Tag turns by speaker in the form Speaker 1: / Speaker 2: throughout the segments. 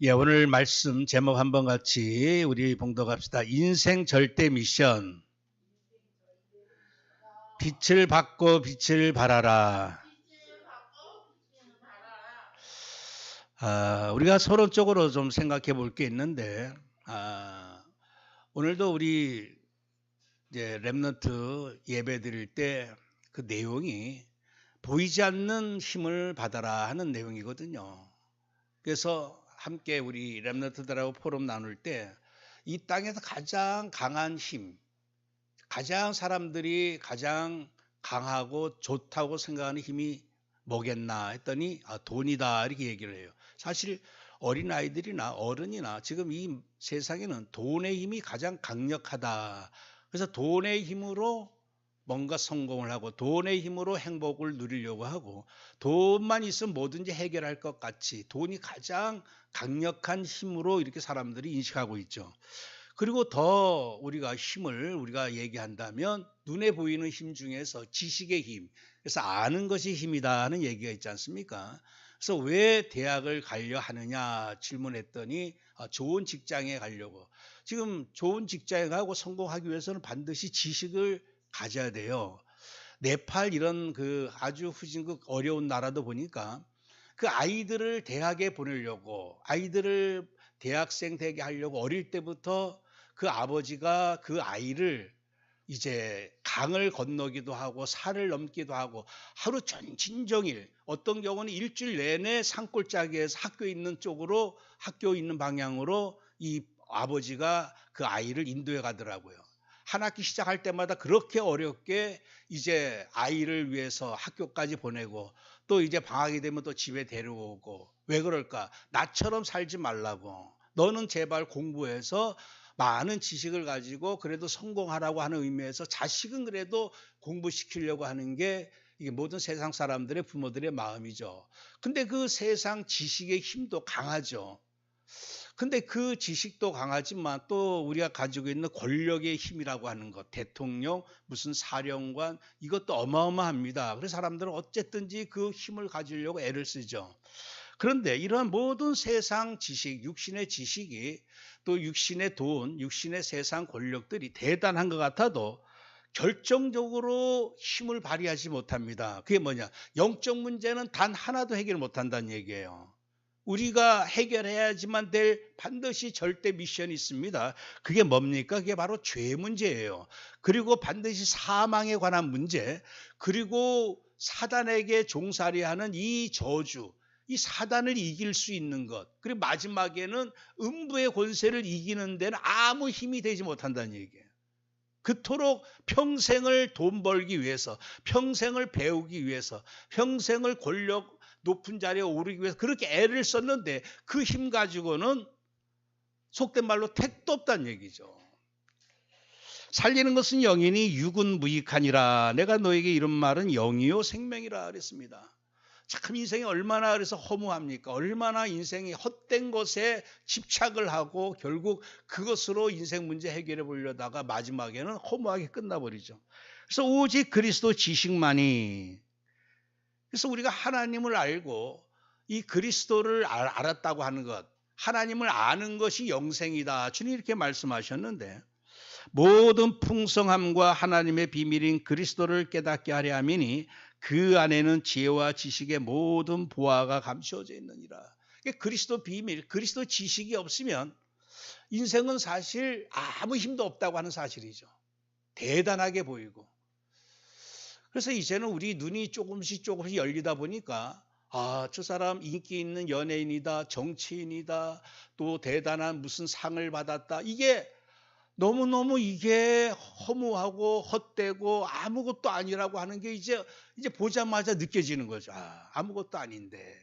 Speaker 1: 예, 오늘 말씀 제목 한번 같이 우리 봉독합시다. 인생 절대 미션. 빛을 받고 빛을 발하라. 우리가 서론적으로 좀 생각해 볼 게 있는데, 오늘도 우리 이제 렘넌트 예배 드릴 때 그 내용이 보이지 않는 힘을 받아라 하는 내용이거든요. 그래서 함께 우리 렘넌트들하고 포럼 나눌 때 이 땅에서 가장 강한 힘, 가장 사람들이 가장 강하고 좋다고 생각하는 힘이 뭐겠나 했더니 돈이다 이렇게 얘기를 해요. 사실 어린아이들이나 어른이나 지금 이 세상에는 돈의 힘이 가장 강력하다. 그래서 돈의 힘으로 뭔가 성공을 하고 돈의 힘으로 행복을 누리려고 하고 돈만 있으면 뭐든지 해결할 것 같이 돈이 가장 강력한 힘으로 이렇게 사람들이 인식하고 있죠. 그리고 더 우리가 힘을 우리가 얘기한다면 눈에 보이는 힘 중에서 지식의 힘, 그래서 아는 것이 힘이다 하는 얘기가 있지 않습니까? 그래서 왜 대학을 가려 하느냐 질문했더니 좋은 직장에 가려고. 지금 좋은 직장에 가고 성공하기 위해서는 반드시 지식을 가져야 돼요. 네팔 이런 그 아주 후진국 어려운 나라도 보니까 그 아이들을 대학에 보내려고 아이들을 대학생 되게 하려고 어릴 때부터 그 아버지가 그 아이를 이제 강을 건너기도 하고 산을 넘기도 하고 하루 진종일 어떤 경우는 일주일 내내 산골짜기에서 학교 있는 쪽으로 학교 있는 방향으로 이 아버지가 그 아이를 인도해 가더라고요. 한 학기 시작할 때마다 그렇게 어렵게 이제 아이를 위해서 학교까지 보내고 또 이제 방학이 되면 또 집에 데려오고 왜 그럴까? 나처럼 살지 말라고. 너는 제발 공부해서 많은 지식을 가지고 그래도 성공하라고 하는 의미에서 자식은 그래도 공부시키려고 하는 게 이게 모든 세상 사람들의 부모들의 마음이죠. 근데 그 세상 지식의 힘도 강하죠. 근데 그 지식도 강하지만 또 우리가 가지고 있는 권력의 힘이라고 하는 것, 대통령, 무슨 사령관, 이것도 어마어마합니다. 그래서 사람들은 어쨌든지 그 힘을 가지려고 애를 쓰죠. 그런데 이러한 모든 세상 지식, 육신의 지식이 또 육신의 돈, 육신의 세상 권력들이 대단한 것 같아도 결정적으로 힘을 발휘하지 못합니다. 그게 뭐냐? 영적 문제는 단 하나도 해결 못한다는 얘기예요. 우리가 해결해야지만 될 반드시 절대 미션이 있습니다. 그게 뭡니까? 그게 바로 죄 문제예요. 그리고 반드시 사망에 관한 문제, 그리고 사단에게 종살이하는 이 저주, 이 사단을 이길 수 있는 것, 그리고 마지막에는 음부의 권세를 이기는 데는 아무 힘이 되지 못한다는 얘기예요. 그토록 평생을 돈 벌기 위해서, 평생을 배우기 위해서, 평생을 권력 높은 자리에 오르기 위해서 그렇게 애를 썼는데 그 힘 가지고는 속된 말로 택도 없다는 얘기죠. 살리는 것은 영이니 육은 무익하니라. 내가 너에게 이런 말은 영이요 생명이라 그랬습니다. 참 인생이 얼마나 그래서 허무합니까? 얼마나 인생이 헛된 것에 집착을 하고 결국 그것으로 인생 문제 해결해 보려다가 마지막에는 허무하게 끝나버리죠. 그래서 오직 그리스도 지식만이, 그래서 우리가 하나님을 알고 이 그리스도를 알았다고 하는 것, 하나님을 아는 것이 영생이다. 주님 이렇게 말씀하셨는데 모든 풍성함과 하나님의 비밀인 그리스도를 깨닫게 하려 함이니 그 안에는 지혜와 지식의 모든 보화가 감추어져 있느니라. 그리스도 비밀, 그리스도 지식이 없으면 인생은 사실 아무 힘도 없다고 하는 사실이죠. 대단하게 보이고. 그래서 이제는 우리 눈이 조금씩 열리다 보니까 저 사람 인기 있는 연예인이다, 정치인이다, 또 대단한 무슨 상을 받았다. 이게 너무너무 이게 허무하고 헛되고 아무것도 아니라고 하는 게 이제 보자마자 느껴지는 거죠. 아무것도 아닌데.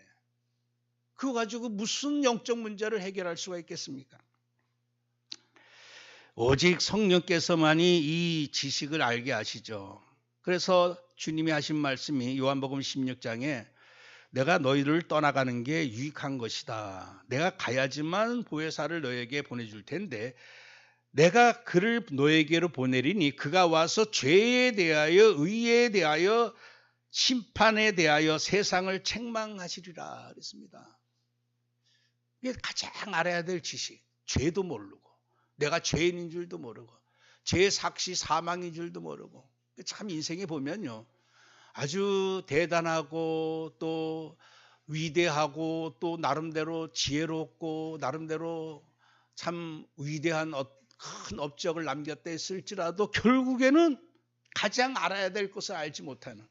Speaker 1: 그거 가지고 무슨 영적 문제를 해결할 수가 있겠습니까? 오직 성령께서만이 이 지식을 알게 하시죠. 그래서 주님이 하신 말씀이 요한복음 16장에 내가 너희를 떠나가는 게 유익한 것이다. 내가 가야지만 보혜사를 너에게 보내줄 텐데 내가 그를 너에게로 보내리니 그가 와서 죄에 대하여 의에 대하여 심판에 대하여 세상을 책망하시리라 그랬습니다. 이게 가장 알아야 될 지식. 죄도 모르고, 내가 죄인인 줄도 모르고, 죄 삭시 사망인 줄도 모르고. 참 인생에 보면요, 아주 대단하고 또 위대하고 또 나름대로 지혜롭고 나름대로 참 위대한 큰 업적을 남겼다 했을지라도 결국에는 가장 알아야 될 것을 알지 못하는,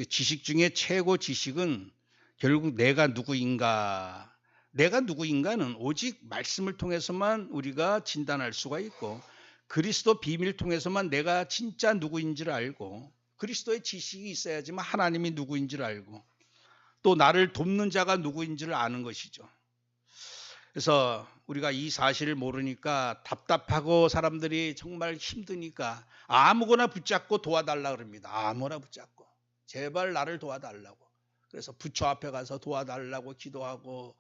Speaker 1: 지식 중에 최고 지식은 결국 내가 누구인가. 내가 누구인가는 오직 말씀을 통해서만 우리가 진단할 수가 있고, 그리스도 비밀을 통해서만 내가 진짜 누구인지를 알고, 그리스도의 지식이 있어야지만 하나님이 누구인지를 알고, 또 나를 돕는 자가 누구인지를 아는 것이죠. 그래서 우리가 이 사실을 모르니까 답답하고 사람들이 정말 힘드니까 아무거나 붙잡고 도와달라 그럽니다. 아무거나 붙잡고 제발 나를 도와달라고. 그래서 부처 앞에 가서 도와달라고 기도하고,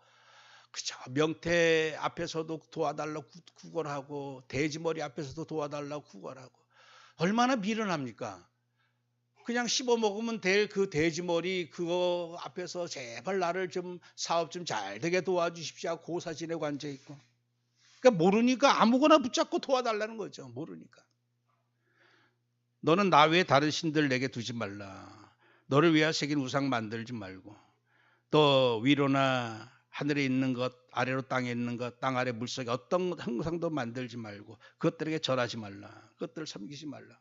Speaker 1: 그저 명태 앞에서도 도와달라고 구걸하고, 돼지머리 앞에서도 도와달라고 구걸하고. 얼마나 미련합니까? 그냥 씹어 먹으면 될 그 돼지머리 그거 앞에서 제발 나를 좀 사업 좀 잘 되게 도와주십시오 하고 고사 지내고 앉아있고. 그러니까 모르니까 아무거나 붙잡고 도와달라는 거죠. 모르니까. 너는 나 외에 다른 신들 내게 두지 말라. 너를 위하여 새긴 우상 만들지 말고, 또 위로나 하늘에 있는 것, 아래로 땅에 있는 것, 땅 아래 물속에 어떤 형상도 만들지 말고 그것들에게 절하지 말라. 그것들을 섬기지 말라.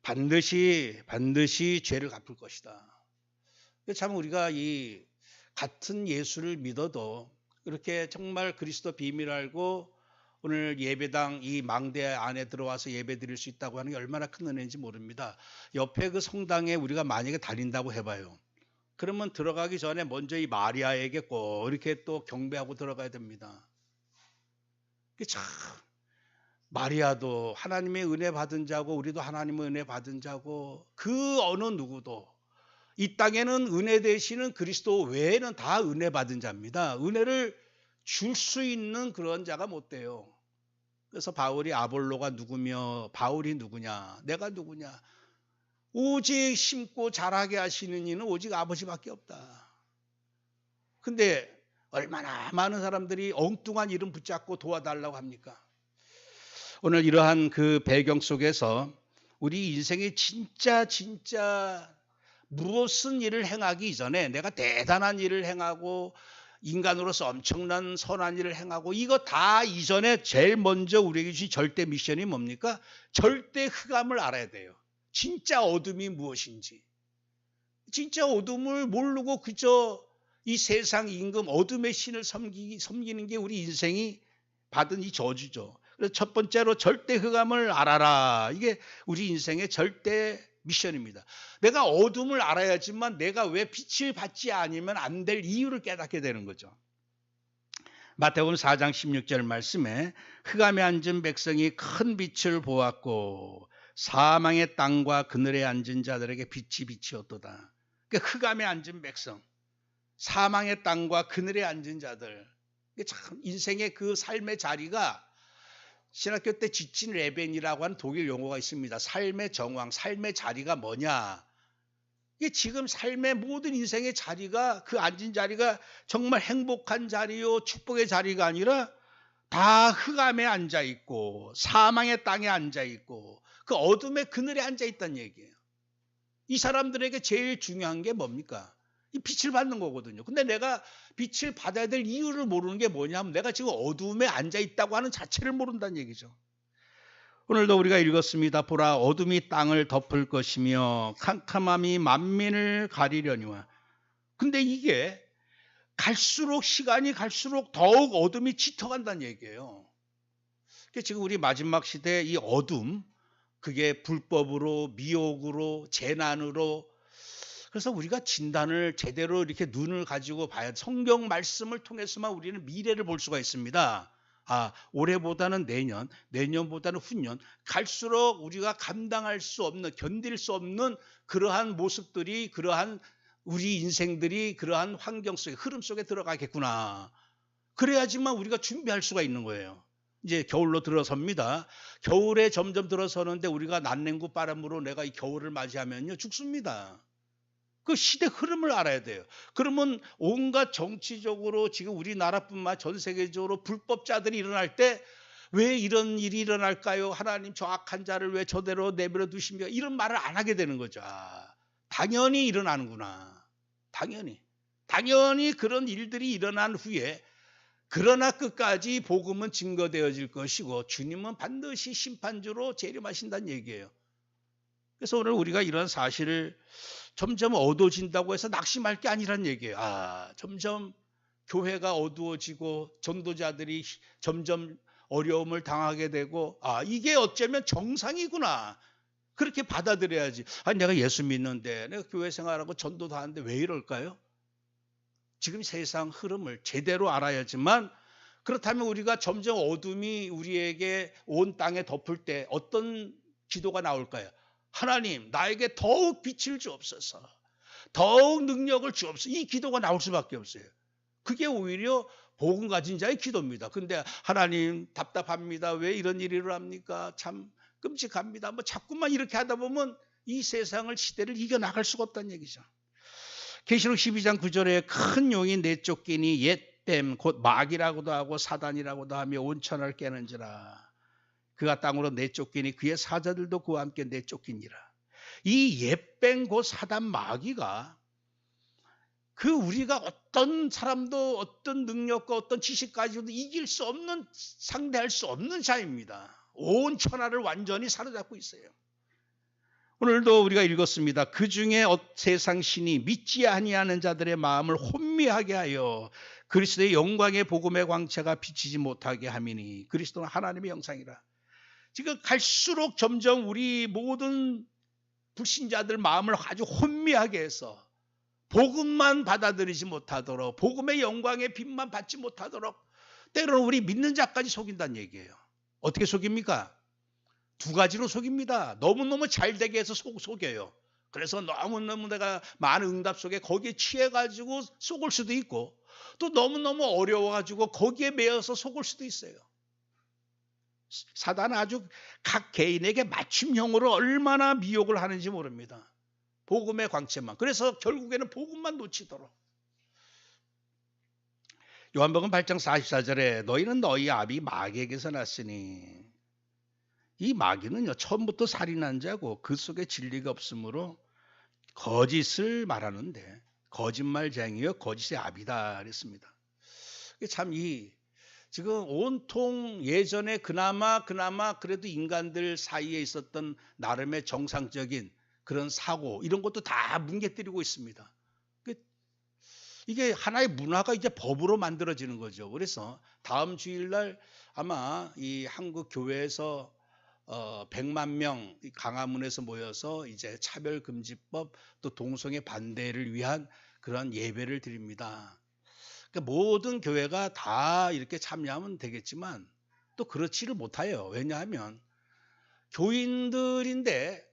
Speaker 1: 반드시 죄를 갚을 것이다. 참 우리가 이 같은 예수를 믿어도 이렇게 정말 그리스도 비밀을 알고 오늘 예배당 이 망대 안에 들어와서 예배 드릴 수 있다고 하는 게 얼마나 큰 은혜인지 모릅니다. 옆에 그 성당에 우리가 만약에 다닌다고 해봐요. 그러면 들어가기 전에 먼저 이 마리아에게 꼭 이렇게 또 경배하고 들어가야 됩니다. 참 마리아도 하나님의 은혜 받은 자고, 우리도 하나님의 은혜 받은 자고, 그 어느 누구도 이 땅에는 은혜 되시는 그리스도 외에는 다 은혜 받은 자입니다. 은혜를 줄 수 있는 그런 자가 못 돼요. 그래서 바울이 아볼로가 누구며 바울이 누구냐, 내가 누구냐, 오직 심고 자라게 하시는 이는 오직 아버지밖에 없다. 근데 얼마나 많은 사람들이 엉뚱한 이름 붙잡고 도와달라고 합니까? 오늘 이러한 그 배경 속에서 우리 인생에 진짜 무엇은 일을 행하기 이전에 내가 대단한 일을 행하고 인간으로서 엄청난 선한 일을 행하고 이거 다 이전에 제일 먼저 우리에게 주신 절대 미션이 뭡니까? 절대 흑암을 알아야 돼요. 진짜 어둠이 무엇인지. 진짜 어둠을 모르고 그저 이 세상 임금 어둠의 신을 섬기는 게 우리 인생이 받은 이 저주죠. 그래서 첫 번째로 절대 흑암을 알아라. 이게 우리 인생의 절대 미션입니다. 내가 어둠을 알아야지만 내가 왜 빛을 받지 않으면 안 될 이유를 깨닫게 되는 거죠. 마태복음 4장 16절 말씀에 흑암에 앉은 백성이 큰 빛을 보았고 사망의 땅과 그늘에 앉은 자들에게 빛이 비치었도다. 그러니까 흑암에 앉은 백성, 사망의 땅과 그늘에 앉은 자들, 참 인생의 그 삶의 자리가 신학교 때 지친 레벤이라고 하는 독일 용어가 있습니다. 삶의 정황, 삶의 자리가 뭐냐. 이게 지금 삶의 모든 인생의 자리가, 그 앉은 자리가 정말 행복한 자리요, 축복의 자리가 아니라 다 흑암에 앉아있고 사망의 땅에 앉아있고 그 어둠의 그늘에 앉아있다는 얘기예요. 이 사람들에게 제일 중요한 게 뭡니까? 이 빛을 받는 거거든요. 근데 내가 빛을 받아야 될 이유를 모르는 게 뭐냐면 내가 지금 어둠에 앉아있다고 하는 자체를 모른다는 얘기죠. 오늘도 우리가 읽었습니다. 보라, 어둠이 땅을 덮을 것이며 캄캄함이 만민을 가리려니와. 근데 이게 갈수록 시간이 갈수록 더욱 어둠이 짙어간다는 얘기예요. 지금 우리 마지막 시대에 이 어둠, 그게 불법으로, 미혹으로, 재난으로, 그래서 우리가 진단을 제대로 이렇게 눈을 가지고 봐야, 성경 말씀을 통해서만 우리는 미래를 볼 수가 있습니다. 올해보다는 내년, 내년보다는 후년, 갈수록 우리가 감당할 수 없는, 견딜 수 없는 그러한 모습들이, 그러한 우리 인생들이 그러한 환경 속에, 흐름 속에 들어가겠구나. 그래야지만 우리가 준비할 수가 있는 거예요. 이제 겨울로 들어섭니다. 겨울에 점점 들어서는데 우리가 난냉구 바람으로 내가 이 겨울을 맞이하면요 죽습니다. 그 시대 흐름을 알아야 돼요. 그러면 온갖 정치적으로 지금 우리나라뿐만 전 세계적으로 불법자들이 일어날 때 왜 이런 일이 일어날까요? 하나님 저 악한 자를 왜 저대로 내버려 두십니까? 이런 말을 안 하게 되는 거죠. 당연히 일어나는구나. 당연히 그런 일들이 일어난 후에 그러나 끝까지 복음은 증거되어질 것이고 주님은 반드시 심판주로 재림하신다는 얘기예요. 그래서 오늘 우리가 이런 사실을 점점 어두워진다고 해서 낙심할 게 아니란 얘기예요. 점점 교회가 어두워지고 전도자들이 점점 어려움을 당하게 되고 이게 어쩌면 정상이구나. 그렇게 받아들여야지. 내가 예수 믿는데 내가 교회 생활하고 전도도 하는데 왜 이럴까요? 지금 세상 흐름을 제대로 알아야지만 그렇다면 우리가 점점 어둠이 우리에게 온 땅에 덮을 때 어떤 기도가 나올까요? 하나님 나에게 더욱 빛을 주옵소서. 더욱 능력을 주옵소서. 이 기도가 나올 수밖에 없어요. 그게 오히려 복음 가진 자의 기도입니다. 근데 하나님 답답합니다. 왜 이런 일이 일어납니까? 참 끔찍합니다. 자꾸만 이렇게 하다 보면 이 세상을 시대를 이겨나갈 수가 없다는 얘기죠. 계시록 12장 9절에 큰 용이 내쫓기니 옛뱀 곧 마귀라고도 하고 사단이라고도 하며 온 천하를 깨는지라. 그가 땅으로 내쫓기니 그의 사자들도 그와 함께 내쫓기니라. 이 옛뱀 곧 사단 마귀가 우리가 어떤 사람도 어떤 능력과 어떤 지식 가지고도 이길 수 없는, 상대할 수 없는 자입니다. 온 천하를 완전히 사로잡고 있어요. 오늘도 우리가 읽었습니다. 그 중에 세상 신이 믿지 아니하는 자들의 마음을 혼미하게 하여 그리스도의 영광의 복음의 광채가 비치지 못하게 함이니 그리스도는 하나님의 형상이라. 지금 갈수록 점점 우리 모든 불신자들 마음을 아주 혼미하게 해서 복음만 받아들이지 못하도록, 복음의 영광의 빛만 받지 못하도록 때로는 우리 믿는 자까지 속인다는 얘기예요. 어떻게 속입니까? 두 가지로 속입니다. 너무너무 잘 되게 해서 속여요. 그래서 너무너무 내가 많은 응답 속에 거기에 취해가지고 속을 수도 있고, 또 너무너무 어려워가지고 거기에 매여서 속을 수도 있어요. 사단은 아주 각 개인에게 맞춤형으로 얼마나 미혹을 하는지 모릅니다. 복음의 광채만. 그래서 결국에는 복음만 놓치도록. 요한복음 8장 44절에 너희는 너희 아비 마귀에게서 났으니, 이 마귀는요 처음부터 살인한 자고 그 속에 진리가 없으므로 거짓을 말하는데 거짓말쟁이여 거짓의 아비다 그랬습니다. 참 지금 온통 예전에 그나마 그래도 인간들 사이에 있었던 나름의 정상적인 그런 사고 이런 것도 다 뭉개뜨리고 있습니다. 이게 하나의 문화가 이제 법으로 만들어지는 거죠. 그래서 다음 주일날 아마 이 한국 교회에서 100만 명 강화문에서 모여서 이제 차별금지법 또 동성애 반대를 위한 그런 예배를 드립니다. 그러니까 모든 교회가 다 이렇게 참여하면 되겠지만 또 그렇지를 못해요. 왜냐하면 교인들인데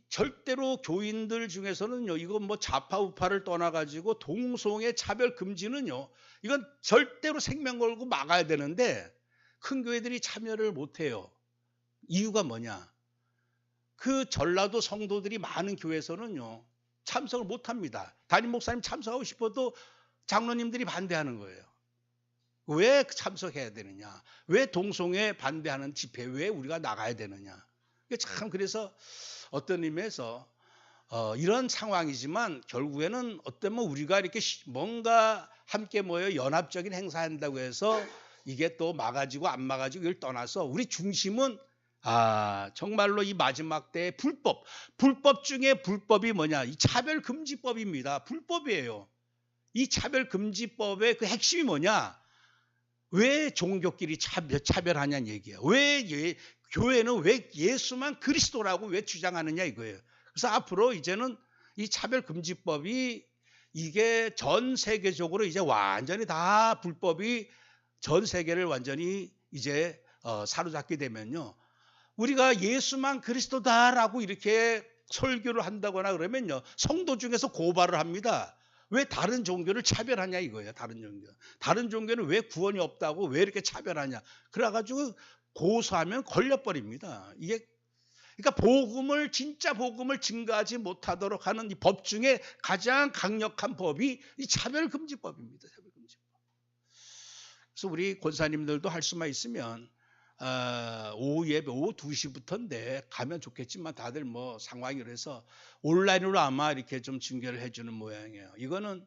Speaker 1: 절대로 교인들 중에서는요, 이건 좌파 우파를 떠나가지고 동성애 차별 금지는요, 이건 절대로 생명 걸고 막아야 되는데 큰 교회들이 참여를 못해요. 이유가 뭐냐? 그 전라도 성도들이 많은 교회에서는요, 참석을 못합니다. 담임 목사님 참석하고 싶어도 장로님들이 반대하는 거예요. 왜 참석해야 되느냐? 왜 동성애 반대하는 집회에 왜 우리가 나가야 되느냐? 참 그래서 어떤 의미에서 이런 상황이지만 결국에는 어쩌면 우리가 이렇게 뭔가 함께 모여 연합적인 행사한다고 해서 이게 또 막아지고 안 막아지고 이걸 떠나서 우리 중심은 정말로 이 마지막 때의 불법 중에 불법이 뭐냐? 이 차별금지법입니다. 불법이에요. 이 차별금지법의 그 핵심이 뭐냐? 왜 종교끼리 차별하냐는 얘기예요. 왜 교회는 왜 예수만 그리스도라고 왜 주장하느냐 이거예요. 그래서 앞으로 이제는 이 차별금지법이 이게 전 세계적으로 이제 완전히 다 불법이 전 세계를 완전히 이제 사로잡게 되면요. 우리가 예수만 그리스도다라고 이렇게 설교를 한다거나 그러면요. 성도 중에서 고발을 합니다. 왜 다른 종교를 차별하냐 이거예요. 다른 종교는 왜 구원이 없다고 왜 이렇게 차별하냐. 그래가지고 고소하면 걸려버립니다. 그러니까 복음을 진짜 복음을 증거하지 못하도록 하는 이 법 중에 가장 강력한 법이 이 차별금지법입니다. 차별금지법. 그래서 우리 권사님들도 할 수만 있으면 오후 예배 오후 2시부터인데 가면 좋겠지만 다들 뭐 상황이 그래서 온라인으로 아마 이렇게 좀 중계를 해주는 모양이에요. 이거는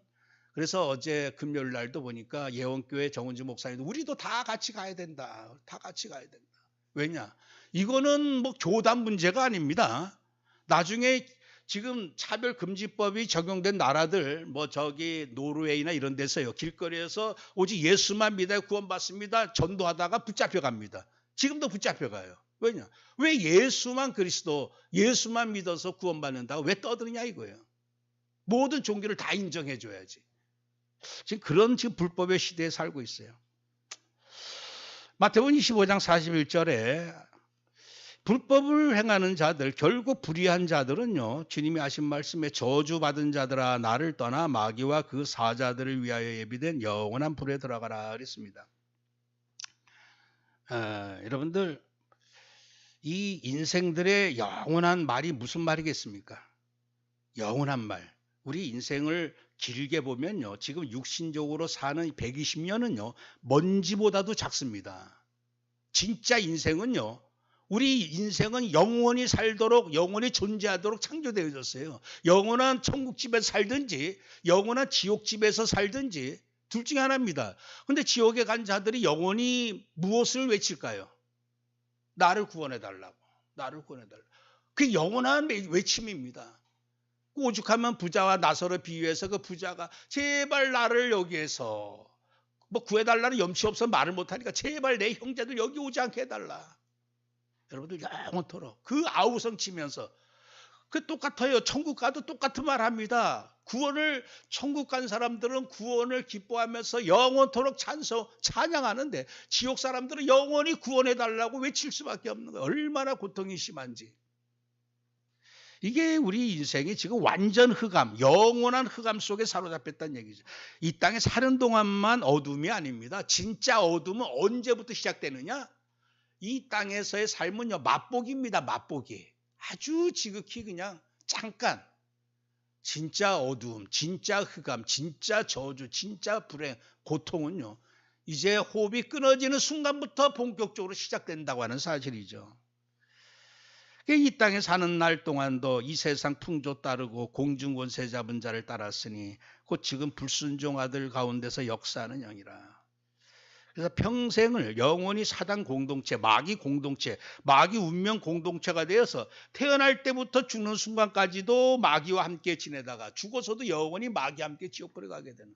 Speaker 1: 그래서 어제 금요일 날도 보니까 예원교회 정은주 목사님도 우리도 다 같이 가야 된다. 다 같이 가야 된다. 왜냐? 이거는 뭐 교단 문제가 아닙니다. 나중에 지금 차별금지법이 적용된 나라들 뭐 저기 노르웨이나 이런 데서요. 길거리에서 오직 예수만 믿어 구원받습니다. 전도하다가 붙잡혀갑니다. 지금도 붙잡혀가요. 왜냐? 왜 예수만 그리스도 예수만 믿어서 구원받는다고 왜 떠드느냐 이거예요. 모든 종교를 다 인정해 줘야지. 지금 그런 지금 불법의 시대에 살고 있어요. 마태복음 25장 41절에 불법을 행하는 자들, 결국 불의한 자들은요, 주님이 하신 말씀에 저주받은 자들아 나를 떠나 마귀와 그 사자들을 위하여 예비된 영원한 불에 들어가라 그랬습니다. 여러분들 이 인생들의 영원한 말이 무슨 말이겠습니까? 영원한 말. 우리 인생을 길게 보면요. 지금 육신적으로 사는 120년은요. 먼지보다도 작습니다. 진짜 인생은요. 우리 인생은 영원히 살도록 영원히 존재하도록 창조되어졌어요. 영원한 천국집에서 살든지 영원한 지옥집에서 살든지 둘 중에 하나입니다. 그런데 지옥에 간 자들이 영원히 무엇을 외칠까요? 나를 구원해달라고. 나를 구원해달라고. 그게 영원한 외침입니다. 오죽하면 부자와 나서로 비유해서 그 부자가 제발 나를 여기에서 뭐 구해달라는 염치 없어 말을 못하니까 제발 내 형제들 여기 오지 않게 해달라. 여러분들 영원토록 그 아우성 치면서 그 똑같아요. 천국 가도 똑같은 말 합니다. 구원을 천국 간 사람들은 구원을 기뻐하면서 영원토록 찬양하는데 지옥 사람들은 영원히 구원해달라고 외칠 수밖에 없는 거예요. 얼마나 고통이 심한지. 이게 우리 인생이 지금 완전 흑암, 영원한 흑암 속에 사로잡혔다는 얘기죠. 이 땅에 사는 동안만 어둠이 아닙니다. 진짜 어둠은 언제부터 시작되느냐? 이 땅에서의 삶은요, 맛보기입니다. 맛보기. 아주 지극히 그냥 잠깐. 진짜 어둠, 진짜 흑암, 진짜 저주, 진짜 불행, 고통은요, 이제 호흡이 끊어지는 순간부터 본격적으로 시작된다고 하는 사실이죠. 이 땅에 사는 날 동안도 이 세상 풍조 따르고 공중권세 잡은 자를 따랐으니 곧 지금 불순종 아들 가운데서 역사하는 영이라. 그래서 평생을 영원히 사단 공동체, 마귀 운명 공동체가 되어서 태어날 때부터 죽는 순간까지도 마귀와 함께 지내다가 죽어서도 영원히 마귀와 함께 지옥불에 가게 되는.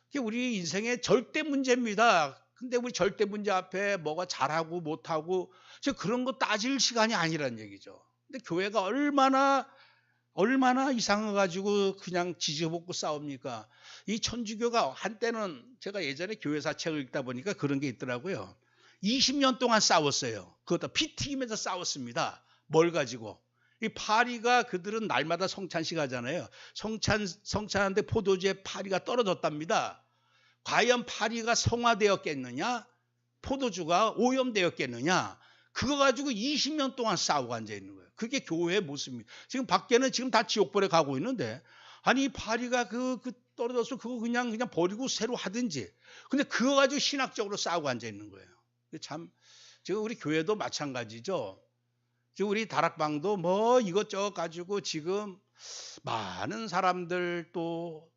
Speaker 1: 그게 우리 인생의 절대 문제입니다. 근데 우리 절대 문제 앞에 뭐가 잘하고 못하고 그런 거 따질 시간이 아니란 얘기죠. 근데 교회가 얼마나 이상해가지고 그냥 지지볶고 싸웁니까? 이 천주교가 한때는 제가 예전에 교회사 책을 읽다 보니까 그런 게 있더라고요. 20년 동안 싸웠어요. 그것도 피 튀기면서 싸웠습니다. 뭘 가지고? 이 파리가 그들은 날마다 성찬식 하잖아요. 성찬하는데 포도주에 파리가 떨어졌답니다. 과연 파리가 성화되었겠느냐? 포도주가 오염되었겠느냐? 그거 가지고 20년 동안 싸우고 앉아있는 거예요. 그게 교회의 모습입니다. 지금 밖에는 지금 다 지옥불에 가고 있는데 아니 파리가 그 떨어져서 그거 그냥 버리고 새로 하든지. 근데 그거 가지고 신학적으로 싸우고 앉아있는 거예요. 참 지금 우리 교회도 마찬가지죠. 지금 우리 다락방도 뭐 이것저것 가지고 지금 많은 사람들 또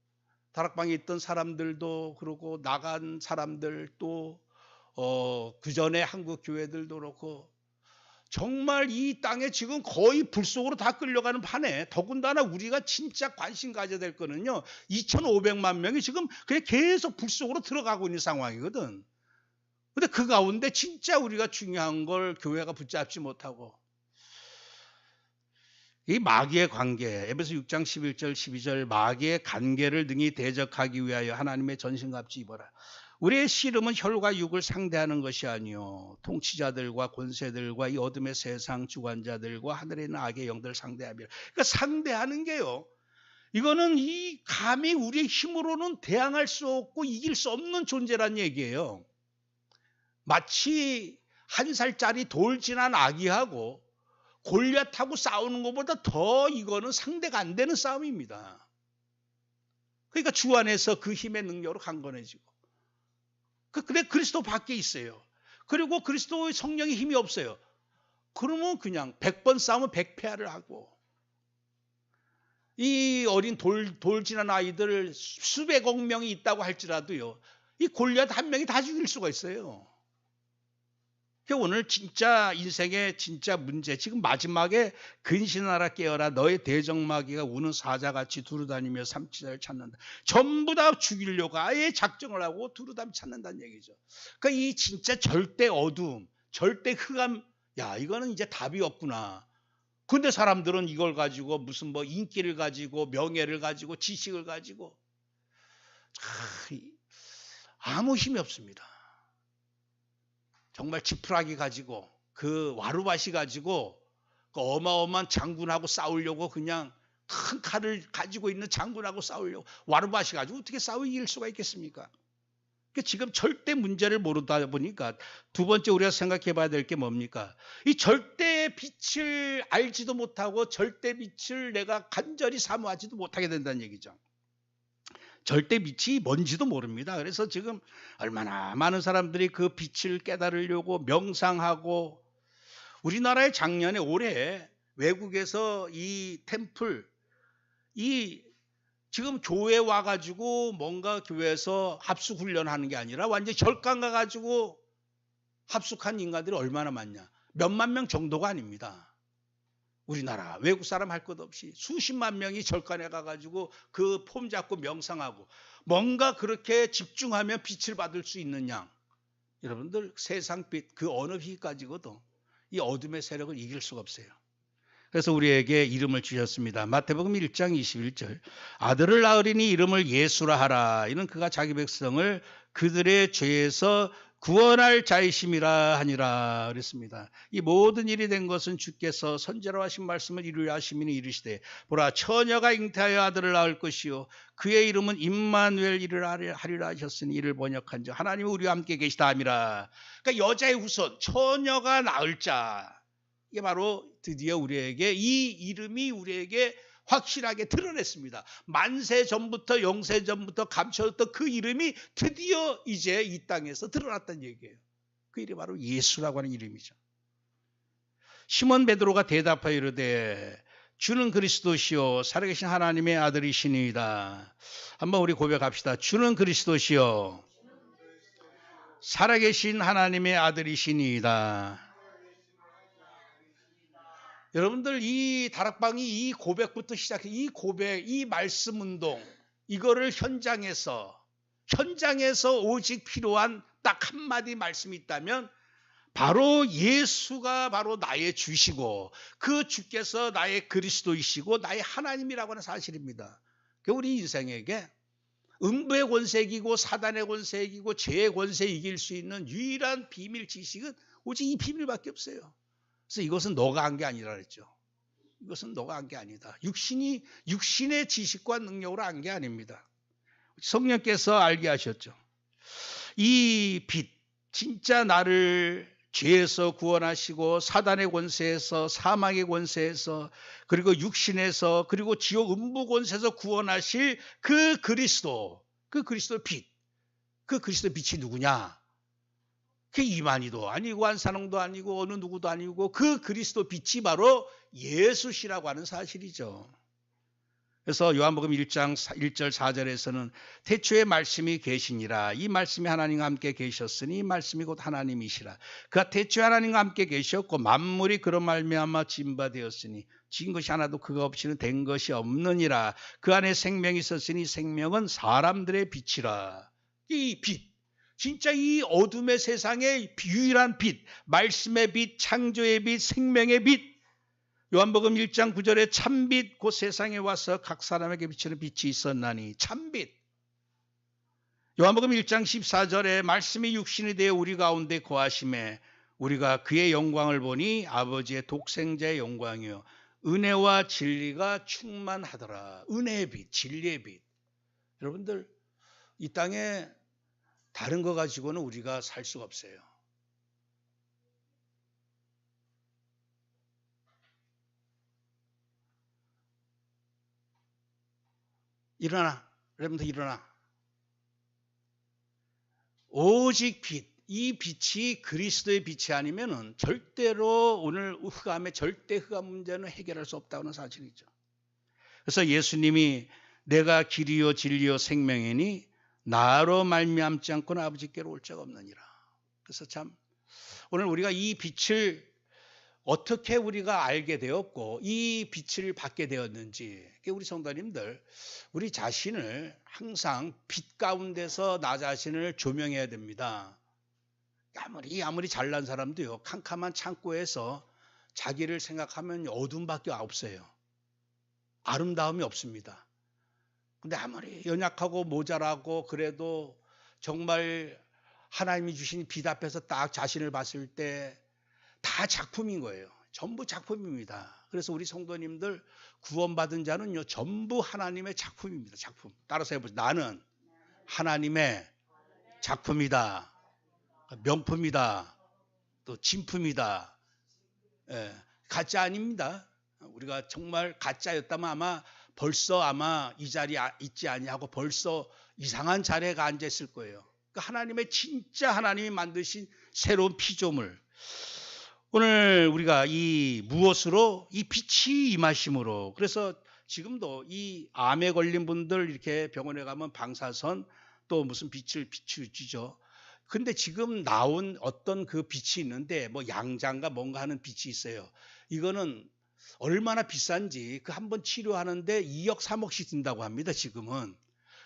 Speaker 1: 다락방에 있던 사람들도 그러고 나간 사람들 또 그전에 한국 교회들도 그렇고 정말 이 땅에 지금 거의 불 속으로 다 끌려가는 판에 더군다나 우리가 진짜 관심 가져야 될 거는요. 2,500만 명이 지금 그냥 계속 불 속으로 들어가고 있는 상황이거든. 근데 그 가운데 진짜 우리가 중요한 걸 교회가 붙잡지 못하고 이 마귀의 관계, 에베소 6장 11절 12절 마귀의 관계를 능히 대적하기 위하여 하나님의 전신갑주 입어라. 우리의 씨름은 혈과 육을 상대하는 것이 아니요 통치자들과 권세들과 이 어둠의 세상 주관자들과 하늘에 있는 악의 영들을 상대하며. 그러니까 상대하는 게요. 이거는 이 감히 우리의 힘으로는 대항할 수 없고 이길 수 없는 존재란 얘기예요. 마치 1살짜리 돌 지난 아기하고 골리앗하고 싸우는 것보다 더 이거는 상대가 안 되는 싸움입니다. 그러니까 주 안에서 그 힘의 능력으로 강건해지고. 그래 그리스도 밖에 있어요. 그리고 그리스도의 성령의 힘이 없어요. 그러면 그냥 100번 싸우면 100패를 하고, 이 어린 돌진한 아이들 수백억 명이 있다고 할지라도요, 이 골리앗 한 명이 다 죽일 수가 있어요. 오늘 진짜 인생의 진짜 문제, 지금 마지막에 근신하라 깨어라 너의 대적마귀가 우는 사자같이 두루다니며 삼치자를 찾는다. 전부 다 죽이려고 아예 작정을 하고 두루다니 찾는다는 얘기죠. 그러니까 이 진짜 절대 어두움, 절대 흑암, 야 이거는 이제 답이 없구나. 근데 사람들은 이걸 가지고 무슨 뭐 인기를 가지고 명예를 가지고 지식을 가지고 아무 힘이 없습니다. 정말 지푸라기 가지고 그 와루밭이 가지고 그 어마어마한 장군하고 싸우려고, 그냥 큰 칼을 가지고 있는 장군하고 싸우려고 와루밭이 가지고 어떻게 이길 수가 있겠습니까? 지금 절대 문제를 모르다 보니까 두 번째 우리가 생각해 봐야 될 게 뭡니까? 이 절대 빛을 알지도 못하고 절대 빛을 내가 간절히 사모하지도 못하게 된다는 얘기죠. 절대 빛이 뭔지도 모릅니다. 그래서 지금 얼마나 많은 사람들이 그 빛을 깨달으려고 명상하고, 우리나라에 작년에 올해 외국에서 이 템플, 이 지금 교회 와가지고 뭔가 교회에서 합숙 훈련하는 게 아니라 완전히 절강 가가지고 합숙한 인간들이 얼마나 많냐. 몇만 명 정도가 아닙니다. 우리나라 외국 사람 할 것 없이 수십만 명이 절간에 가가지고 그 폼 잡고 명상하고, 뭔가 그렇게 집중하면 빛을 받을 수 있는 양. 여러분들 세상 빛 그 어느 빛 가지고도 이 어둠의 세력을 이길 수가 없어요. 그래서 우리에게 이름을 주셨습니다. 마태복음 1장 21절 아들을 낳으리니 이름을 예수라 하라. 이는 그가 자기 백성을 그들의 죄에서 구원할 자이심이라 하니라 그랬습니다. 이 모든 일이 된 것은 주께서 선지자로 하신 말씀을 이루려 하심이니 이르시되 보라 처녀가 잉태하여 아들을 낳을 것이요 그의 이름은 임마누엘이라 하리라 하셨으니 이를 번역한 자 하나님이 우리와 함께 계시다 함이라. 그러니까 여자의 후손 처녀가 낳을 자, 이게 바로 드디어 우리에게 이 이름이 우리에게 확실하게 드러냈습니다. 만세 전부터 영세 전부터 감춰졌던 그 이름이 드디어 이제 이 땅에서 드러났다는 얘기예요. 그 이름이 바로 예수라고 하는 이름이죠. 시몬 베드로가 대답하여 이르되 주는 그리스도시요 살아계신 하나님의 아들이시니이다. 한번 우리 고백합시다. 주는 그리스도시요 살아계신 하나님의 아들이시니이다. 여러분들 이 다락방이 이 고백부터 시작해, 이 고백, 이 말씀 운동, 이거를 현장에서 오직 필요한 딱 한마디 말씀이 있다면 바로 예수가 바로 나의 주시고 그 주께서 나의 그리스도이시고 나의 하나님이라고 하는 사실입니다. 우리 인생에게 음부의 권세 이기고 사단의 권세 이기고 죄의 권세 이길 수 있는 유일한 비밀 지식은 오직 이 비밀밖에 없어요. 그래서 이것은 너가 한 게 아니라 그랬죠. 이것은 너가 한 게 아니다. 육신의 지식과 능력으로 한 게 아닙니다. 성령께서 알게 하셨죠. 이 빛, 진짜 나를 죄에서 구원하시고 사단의 권세에서 사망의 권세에서 그리고 육신에서 그리고 지옥 음부 권세에서 구원하실 그 그리스도, 그 그리스도의 빛, 그 그리스도의 빛이 누구냐? 그 이만희도 아니고 안산홍도 아니고 어느 누구도 아니고 그 그리스도 빛이 바로 예수시라고 하는 사실이죠. 그래서 요한복음 1장 1절 4절에서는 태초에 말씀이 계시니라. 이 말씀이 하나님과 함께 계셨으니 이 말씀이 곧 하나님이시라. 그가 태초에 하나님과 함께 계셨고 만물이 그런 말미암아 지은 바 되었으니 지은 것이 하나도 그가 없이는 된 것이 없느니라. 그 안에 생명이 있었으니 생명은 사람들의 빛이라. 이 빛, 진짜 이 어둠의 세상의 유일한 빛, 말씀의 빛, 창조의 빛, 생명의 빛. 요한복음 1장 9절에 참빛 곧 세상에 와서 각 사람에게 비치는 빛이 있었나니 참빛. 요한복음 1장 14절에 말씀이 육신이 되어 우리 가운데 거하심에 우리가 그의 영광을 보니 아버지의 독생자의 영광이요 은혜와 진리가 충만하더라. 은혜의 빛, 진리의 빛. 여러분들 이 땅에 다른 거 가지고는 우리가 살 수가 없어요. 일어나. 렘넌트 일어나. 오직 빛. 이 빛이 그리스도의 빛이 아니면은 절대로 오늘 흑암의 절대 흑암 문제는 해결할 수 없다는 사실이죠. 그래서 예수님이 내가 길이요 진리요 생명이니 나로 말미암지 않고는 아버지께로 올 자가 없느니라. 그래서 참 오늘 우리가 이 빛을 어떻게 우리가 알게 되었고 이 빛을 받게 되었는지 우리 성도님들 우리 자신을 항상 빛 가운데서 나 자신을 조명해야 됩니다. 아무리 잘난 사람도요 캄캄한 창고에서 자기를 생각하면 어둠밖에 없어요. 아름다움이 없습니다. 근데 아무리 연약하고 모자라고 그래도 정말 하나님이 주신 빛 앞에서 딱 자신을 봤을 때 다 작품인 거예요. 전부 작품입니다. 그래서 우리 성도님들 구원받은 자는요 전부 하나님의 작품입니다. 작품. 따라서 해보세요. 나는 하나님의 작품이다. 명품이다. 또 진품이다. 예, 가짜 아닙니다. 우리가 정말 가짜였다면 아마 이 자리에 있지 아니하고 벌써 이상한 자리에 앉아 있을 거예요. 그러니까 하나님의 진짜 하나님이 만드신 새로운 피조물. 오늘 우리가 이 무엇으로 이 빛이 임하심으로 그래서 지금도 이 암에 걸린 분들 이렇게 병원에 가면 방사선 또 무슨 빛을 비추죠. 근데 지금 나온 어떤 그 빛이 있는데 뭐 양장가 뭔가 하는 빛이 있어요. 이거는 얼마나 비싼지 그 한 번 치료하는데 2억 3억씩 든다고 합니다. 지금은.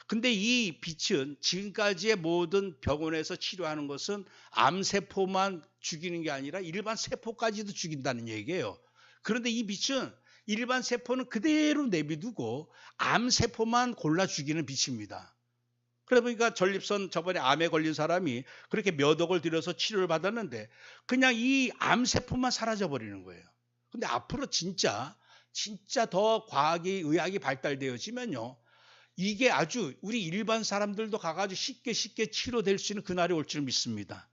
Speaker 1: 근데 이 빛은 지금까지의 모든 병원에서 치료하는 것은 암세포만 죽이는 게 아니라 일반 세포까지도 죽인다는 얘기예요. 그런데 이 빛은 일반 세포는 그대로 내비두고 암세포만 골라 죽이는 빛입니다. 그러다 보니까 전립선 저번에 암에 걸린 사람이 그렇게 몇 억을 들여서 치료를 받았는데 그냥 이 암세포만 사라져 버리는 거예요. 근데 앞으로 진짜 더 과학이 의학이 발달되어지면요. 이게 아주 우리 일반 사람들도 가가지고 쉽게 치료될 수 있는 그날이 올 줄 믿습니다.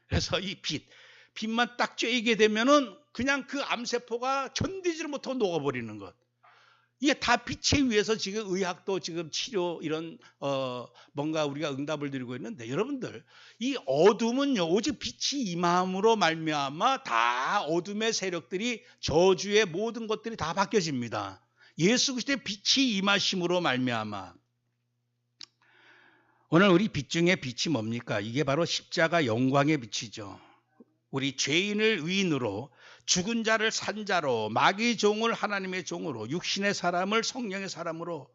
Speaker 1: 그래서 이 빛만 딱 쬐게 되면은 그냥 그 암세포가 견디지를 못하고 녹아버리는 것. 이게 다 빛에 의해서 지금 의학도 지금 치료 이런 뭔가 우리가 응답을 드리고 있는데 여러분들 이 어둠은요 오직 빛이 임함으로 말미암아 다 어둠의 세력들이 저주의 모든 것들이 다 바뀌어집니다. 예수 그리스도의 빛이 임하심으로 말미암아. 오늘 우리 빛 중에 빛이 뭡니까? 이게 바로 십자가 영광의 빛이죠. 우리 죄인을 의인으로 죽은 자를 산 자로 마귀의 종을 하나님의 종으로 육신의 사람을 성령의 사람으로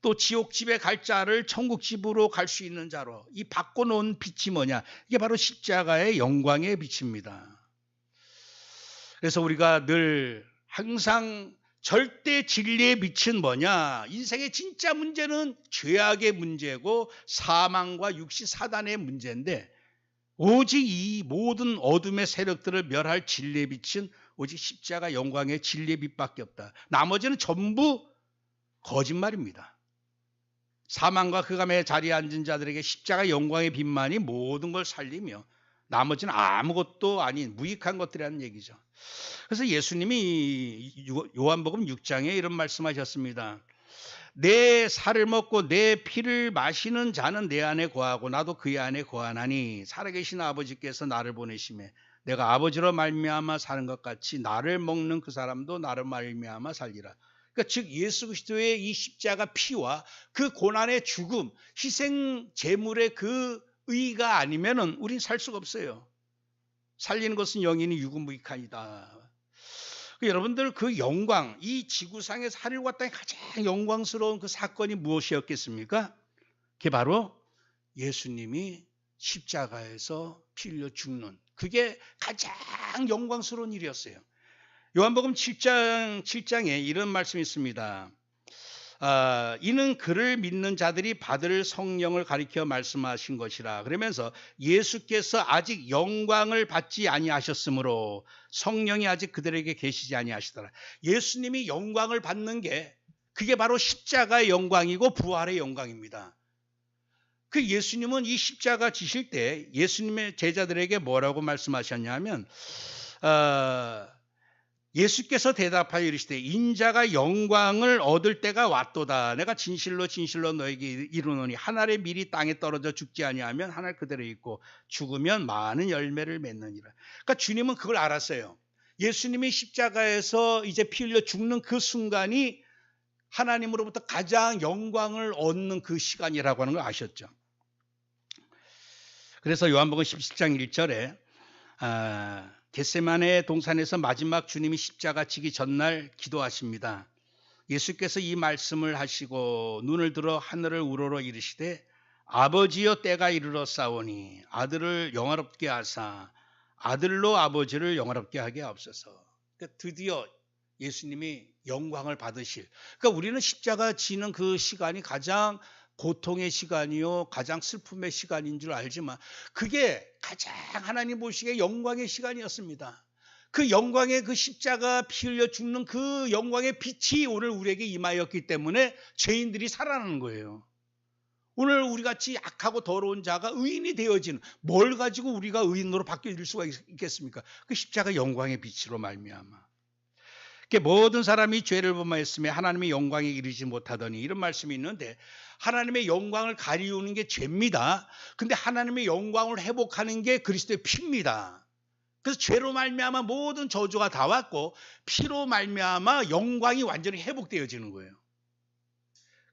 Speaker 1: 또 지옥집에 갈 자를 천국집으로 갈 수 있는 자로 이 바꿔놓은 빛이 뭐냐? 이게 바로 십자가의 영광의 빛입니다. 그래서 우리가 늘 항상 절대 진리의 빛은 뭐냐? 인생의 진짜 문제는 죄악의 문제고 사망과 육시 사단의 문제인데 오직 이 모든 어둠의 세력들을 멸할 진리의 빛은 오직 십자가 영광의 진리의 빛밖에 없다. 나머지는 전부 거짓말입니다. 사망과 흑암의 자리에 앉은 자들에게 십자가 영광의 빛만이 모든 걸 살리며 나머지는 아무것도 아닌 무익한 것들이라는 얘기죠. 그래서 예수님이 요한복음 6장에 이런 말씀하셨습니다. 내 살을 먹고 내 피를 마시는 자는 내 안에 거하고 나도 그의 안에 거하나니 살아계신 아버지께서 나를 보내심에 내가 아버지로 말미암아 사는 것 같이 나를 먹는 그 사람도 나를 말미암아 살리라. 그러니까 즉 예수 그리스도의 이 십자가 피와 그 고난의 죽음, 희생 제물의 그 의가 아니면은 우린 살 수가 없어요. 살리는 것은 영이니 육은 무익하니이다. 여러분들 그 영광, 이 지구상에서 하늘과 땅의 가장 영광스러운 그 사건이 무엇이었겠습니까? 그게 바로 예수님이 십자가에서 피 흘려 죽는 그게 가장 영광스러운 일이었어요. 요한복음 7장에 이런 말씀이 있습니다. 이는 그를 믿는 자들이 받을 성령을 가리켜 말씀하신 것이라. 그러면서 예수께서 아직 영광을 받지 아니하셨으므로 성령이 아직 그들에게 계시지 아니하시더라. 예수님이 영광을 받는 게 그게 바로 십자가의 영광이고 부활의 영광입니다. 그 예수님은 이 십자가 지실 때 예수님의 제자들에게 뭐라고 말씀하셨냐면 예수께서 대답하여 이르시되 인자가 영광을 얻을 때가 왔도다. 내가 진실로 진실로 너에게 이르노니 한 알의 밀이 땅에 떨어져 죽지 아니하면 한 알 그대로 있고 죽으면 많은 열매를 맺느니라. 그러니까 주님은 그걸 알았어요. 예수님이 십자가에서 이제 피 흘려 죽는 그 순간이 하나님으로부터 가장 영광을 얻는 그 시간이라고 하는 걸 아셨죠. 그래서 요한복음 17장 1절에 겟세마네 동산에서 마지막 주님이 십자가 지기 전날 기도하십니다. 예수께서 이 말씀을 하시고 눈을 들어 하늘을 우러러 이르시되 아버지여 때가 이르러 싸우니 아들을 영화롭게 하사 아들로 아버지를 영화롭게 하게 하옵소서. 그러니까 드디어 예수님이 영광을 받으실. 그러니까 우리는 십자가 지는 그 시간이 가장 고통의 시간이요, 가장 슬픔의 시간인 줄 알지만 그게 가장 하나님 보시기에 영광의 시간이었습니다. 그 영광의 그 십자가 피 흘려 죽는 그 영광의 빛이 오늘 우리에게 임하였기 때문에 죄인들이 살아나는 거예요. 오늘 우리같이 악하고 더러운 자가 의인이 되어지는, 뭘 가지고 우리가 의인으로 바뀌어질 수가 있겠습니까? 그 십자가 영광의 빛으로 말미암아. 모든 사람이 죄를 범하였으며 하나님의 영광에 이르지 못하더니, 이런 말씀이 있는데 하나님의 영광을 가리우는 게 죄입니다. 근데 하나님의 영광을 회복하는 게 그리스도의 피입니다. 그래서 죄로 말미암아 모든 저주가 다 왔고 피로 말미암아 영광이 완전히 회복되어지는 거예요.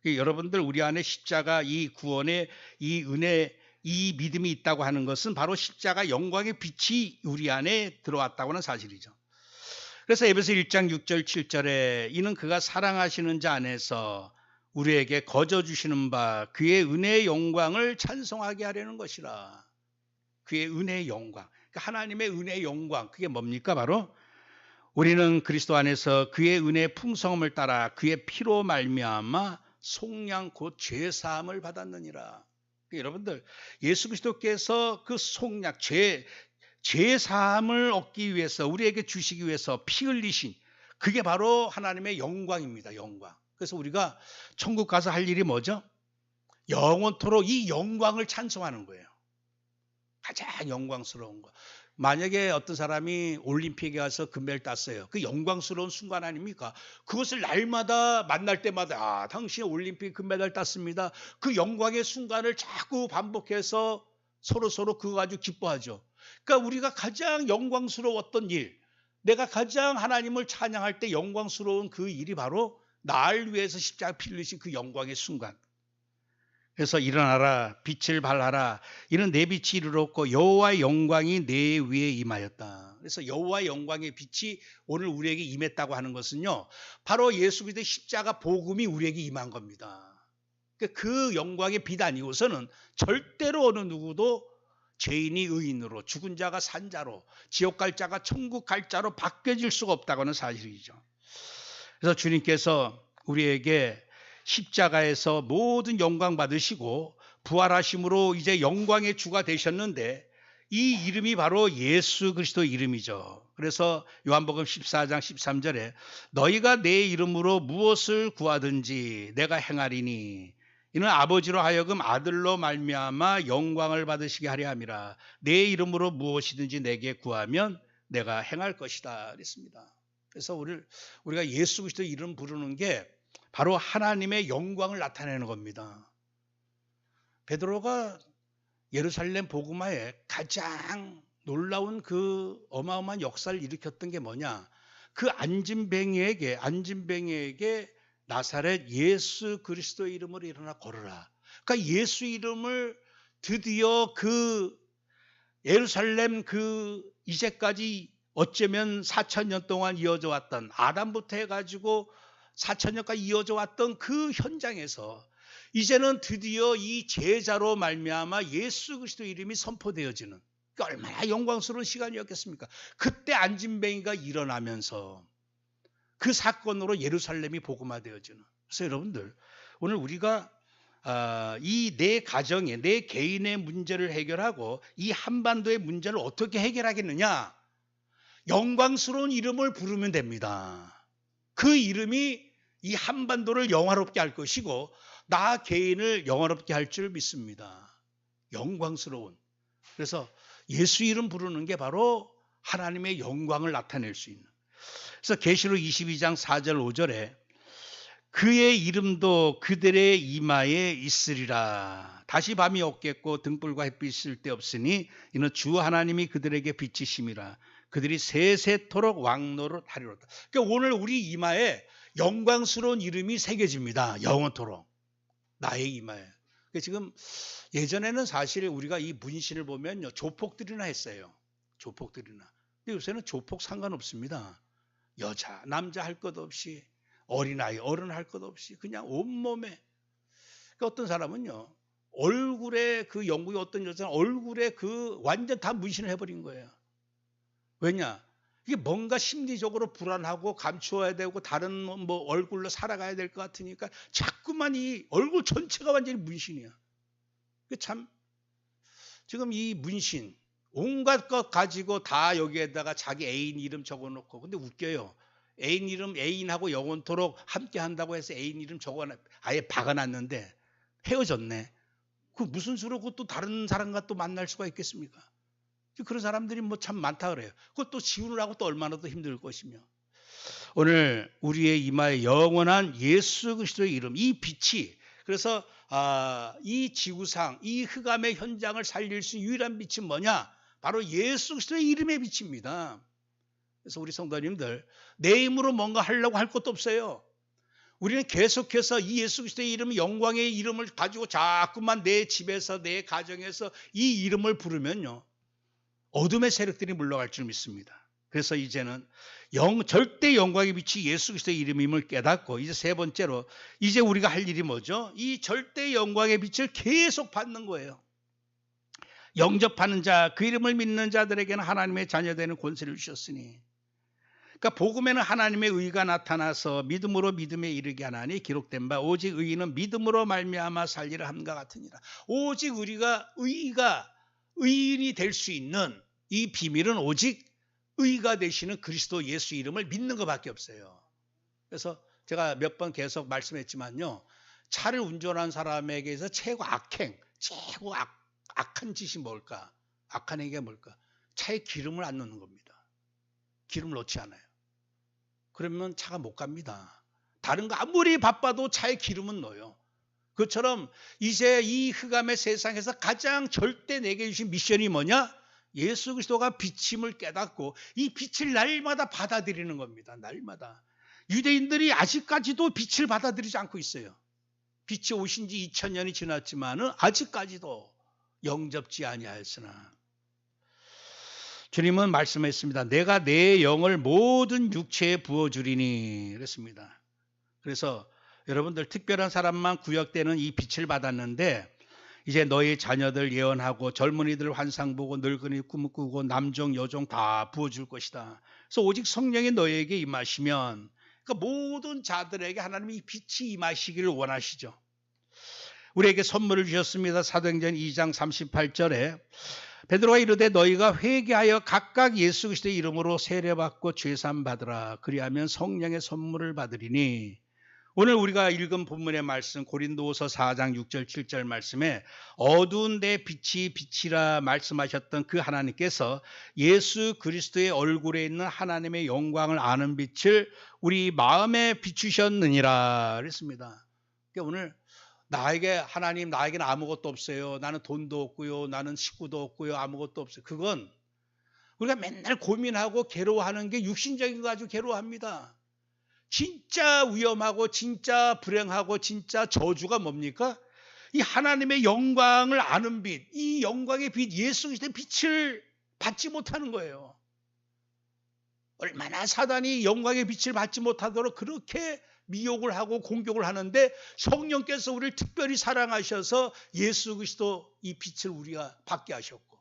Speaker 1: 여러분들, 우리 안에 십자가, 이 구원의 이 은혜, 이 믿음이 있다고 하는 것은 바로 십자가 영광의 빛이 우리 안에 들어왔다고 하는 사실이죠. 그래서 에베소 1장 6절 7절에 이는 그가 사랑하시는 자 안에서 우리에게 거저 주시는 바 그의 은혜의 영광을 찬송하게 하려는 것이라. 그의 은혜의 영광, 그러니까 하나님의 은혜의 영광, 그게 뭡니까? 바로 우리는 그리스도 안에서 그의 은혜의 풍성함을 따라 그의 피로 말미암아 속량 곧 죄사함을 받았느니라. 여러분들, 예수 그리스도께서 그 속량, 죄사함을 얻기 위해서, 우리에게 주시기 위해서 피 흘리신, 그게 바로 하나님의 영광입니다. 영광. 그래서 우리가 천국 가서 할 일이 뭐죠? 영원토록 이 영광을 찬송하는 거예요. 가장 영광스러운 거. 만약에 어떤 사람이 올림픽에 가서 금메달 땄어요. 그 영광스러운 순간 아닙니까? 그것을 날마다 만날 때마다 당신이 올림픽 금메달 땄습니다. 그 영광의 순간을 자꾸 반복해서 서로 그거 가지고 기뻐하죠. 그러니까 우리가 가장 영광스러웠던 일, 내가 가장 하나님을 찬양할 때 영광스러운 그 일이 바로 나를 위해서 십자가 피 흘리신 그 영광의 순간. 그래서 일어나라, 빛을 발하라, 이는 내 빛이 이르렀고 여호와의 영광이 내 위에 임하였다. 그래서 여호와의 영광의 빛이 오늘 우리에게 임했다고 하는 것은요, 바로 예수 그리스도의 십자가 복음이 우리에게 임한 겁니다. 그 영광의 빛 아니고서는 절대로 어느 누구도 죄인이 의인으로, 죽은 자가 산 자로, 지옥 갈 자가 천국 갈 자로 바뀌어질 수가 없다고 하는 사실이죠. 그래서 주님께서 우리에게 십자가에서 모든 영광 받으시고 부활하심으로 이제 영광의 주가 되셨는데, 이 이름이 바로 예수 그리스도 이름이죠. 그래서 요한복음 14장 13절에 너희가 내 이름으로 무엇을 구하든지 내가 행하리니 이는 아버지로 하여금 아들로 말미암아 영광을 받으시게 하려 함이라. 내 이름으로 무엇이든지 내게 구하면 내가 행할 것이다 그랬습니다. 그래서 우리가 예수 그리스도 이름 부르는 게 바로 하나님의 영광을 나타내는 겁니다. 베드로가 예루살렘 복음화에 가장 놀라운 그 어마어마한 역사를 일으켰던 게 뭐냐? 그 안진뱅이에게 나사렛 예수 그리스도의 이름으로 일어나 걸으라. 그러니까 예수 이름을 드디어 그 예루살렘 그 이제까지 어쩌면 4,000년 동안 이어져 왔던, 아담부터 해가지고 4,000년까지 이어져 왔던 그 현장에서 이제는 드디어 이 제자로 말미암아 예수 그리스도 이름이 선포되어지는, 얼마나 영광스러운 시간이었겠습니까? 그때 안진뱅이가 일어나면서 그 사건으로 예루살렘이 복음화되어지는. 그래서 여러분들, 오늘 우리가 이 내 가정의, 내 개인의 문제를 해결하고 이 한반도의 문제를 어떻게 해결하겠느냐? 영광스러운 이름을 부르면 됩니다. 그 이름이 이 한반도를 영화롭게 할 것이고 나 개인을 영화롭게 할 줄 믿습니다. 영광스러운. 그래서 예수 이름 부르는 게 바로 하나님의 영광을 나타낼 수 있는. 그래서 계시록 22장 4절 5절에 그의 이름도 그들의 이마에 있으리라. 다시 밤이 없겠고 등불과 햇빛이 쓸데없으니 이는 주 하나님이 그들에게 빛이심이라. 그들이 세세토록 왕노릇 하리로다. 그러니까 오늘 우리 이마에 영광스러운 이름이 새겨집니다. 영원토록 나의 이마에. 그러니까 지금 예전에는 사실 우리가 이 문신을 보면요, 조폭들이나 했어요. 조폭들이나. 근데 요새는 조폭 상관없습니다. 여자, 남자 할 것 없이, 어린아이, 어른 할 것 없이 그냥 온몸에. 그러니까 어떤 사람은요, 얼굴에 그 영국의 어떤 여자는 얼굴에 그 완전 다 문신을 해버린 거예요. 왜냐? 이게 뭔가 심리적으로 불안하고 감추어야 되고 다른 뭐 얼굴로 살아가야 될 것 같으니까 자꾸만 이 얼굴 전체가 완전히 문신이야. 참 지금 이 문신 온갖 것 가지고 다 여기에다가 자기 애인 이름 적어놓고, 근데 웃겨요. 애인 이름, 애인하고 영원토록 함께 한다고 해서 애인 이름 아예 박아놨는데 헤어졌네. 그 무슨 수로 그것도 다른 사람과 또 만날 수가 있겠습니까? 그런 사람들이 뭐 참 많다 그래요. 그것도 지우느라고 또 얼마나 더 힘들 것이며. 오늘 우리의 이마에 영원한 예수 그리스도의 이름, 이 빛이, 그래서 이 지구상, 이 흑암의 현장을 살릴 수 있는 유일한 빛이 뭐냐? 바로 예수 그리스도의 이름의 빛입니다. 그래서 우리 성도님들, 내 힘으로 뭔가 하려고 할 것도 없어요. 우리는 계속해서 이 예수 그리스도의 이름, 영광의 이름을 가지고 자꾸만 내 집에서, 내 가정에서 이 이름을 부르면요, 어둠의 세력들이 물러갈 줄 믿습니다. 그래서 이제는 절대 영광의 빛이 예수 그리스도의 이름임을 깨닫고, 이제 세 번째로 이제 우리가 할 일이 뭐죠? 이 절대 영광의 빛을 계속 받는 거예요. 영접하는 자, 그 이름을 믿는 자들에게는 하나님의 자녀되는 권세를 주셨으니. 그러니까 복음에는 하나님의 의가 나타나서 믿음으로 믿음에 이르게 하나니 기록된 바 오직 의인은 믿음으로 말미암아 살리라 함과 같으니라. 오직 우리가 의인이 될 수 있는 이 비밀은 오직 의가 되시는 그리스도 예수 이름을 믿는 것밖에 없어요. 그래서 제가 몇 번 계속 말씀했지만요, 차를 운전한 사람에게서 최고 악행, 최고 악한 짓이 뭘까? 악한 행위가 뭘까? 차에 기름을 안 넣는 겁니다. 기름을 넣지 않아요. 그러면 차가 못 갑니다. 다른 거 아무리 바빠도 차에 기름은 넣어요. 그것처럼 이제 이 흑암의 세상에서 가장 절대 내게 주신 미션이 뭐냐? 예수 그리스도가 빛임을 깨닫고 이 빛을 날마다 받아들이는 겁니다. 날마다. 유대인들이 아직까지도 빛을 받아들이지 않고 있어요. 빛이 오신 지 2000년이 지났지만은 아직까지도 영접지 아니하였으나. 주님은 말씀했습니다. 내가 내 영을 모든 육체에 부어주리니 그랬습니다. 그래서 여러분들 특별한 사람만 구역되는 이 빛을 받았는데 이제 너희 자녀들 예언하고 젊은이들 환상 보고 늙은이 꿈 꾸고 남종 여종 다 부어줄 것이다. 그래서 오직 성령이 너희에게 임하시면, 그러니까 모든 자들에게 하나님이 이 빛이 임하시기를 원하시죠. 우리에게 선물을 주셨습니다. 사도행전 2장 38절에 베드로가 이르되 너희가 회개하여 각각 예수 그리스도의 이름으로 세례받고 죄사함 받으라. 그리하면 성령의 선물을 받으리니. 오늘 우리가 읽은 본문의 말씀 고린도후서 4장 6절 7절 말씀에 어두운 데 빛이 빛이라 말씀하셨던 그 하나님께서 예수 그리스도의 얼굴에 있는 하나님의 영광을 아는 빛을 우리 마음에 비추셨느니라 그랬습니다. 그러니까 오늘 하나님 나에게는 아무것도 없어요. 나는 돈도 없고요. 나는 식구도 없고요. 아무것도 없어요. 그건 우리가 맨날 고민하고 괴로워하는 게 육신적인 거 가지고 괴로워합니다. 진짜 위험하고 진짜 불행하고 진짜 저주가 뭡니까? 이 하나님의 영광을 아는 빛, 이 영광의 빛, 예수 그리스도의 빛을 받지 못하는 거예요. 얼마나 사단이 영광의 빛을 받지 못하도록 그렇게 미혹을 하고 공격을 하는데 성령께서 우리를 특별히 사랑하셔서 예수 그리스도 이 빛을 우리가 받게 하셨고,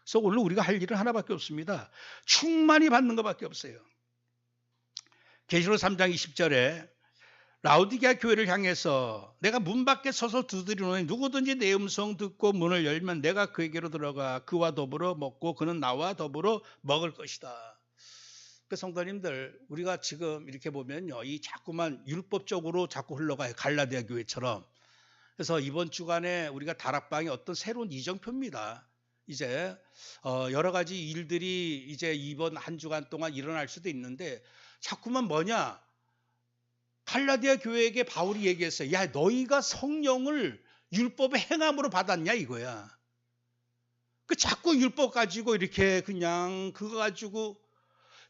Speaker 1: 그래서 오늘 우리가 할 일은 하나밖에 없습니다. 충만히 받는 것밖에 없어요. 계시록 3장 20절에 라오디게아 교회를 향해서 내가 문 밖에 서서 두드리노니 누구든지 내 음성 듣고 문을 열면 내가 그에게로 들어가 그와 더불어 먹고 그는 나와 더불어 먹을 것이다. 그 성도님들, 우리가 지금 이렇게 보면요, 이 자꾸만 율법적으로 자꾸 흘러가요. 갈라디아 교회처럼. 그래서 이번 주간에 우리가 다락방에 어떤 새로운 이정표입니다. 이제 여러 가지 일들이 이제 이번 한 주간 동안 일어날 수도 있는데 자꾸만 뭐냐? 갈라디아 교회에게 바울이 얘기했어요. 야, 너희가 성령을 율법의 행함으로 받았냐 이거야. 그 자꾸 율법 가지고 이렇게 그냥 그거 가지고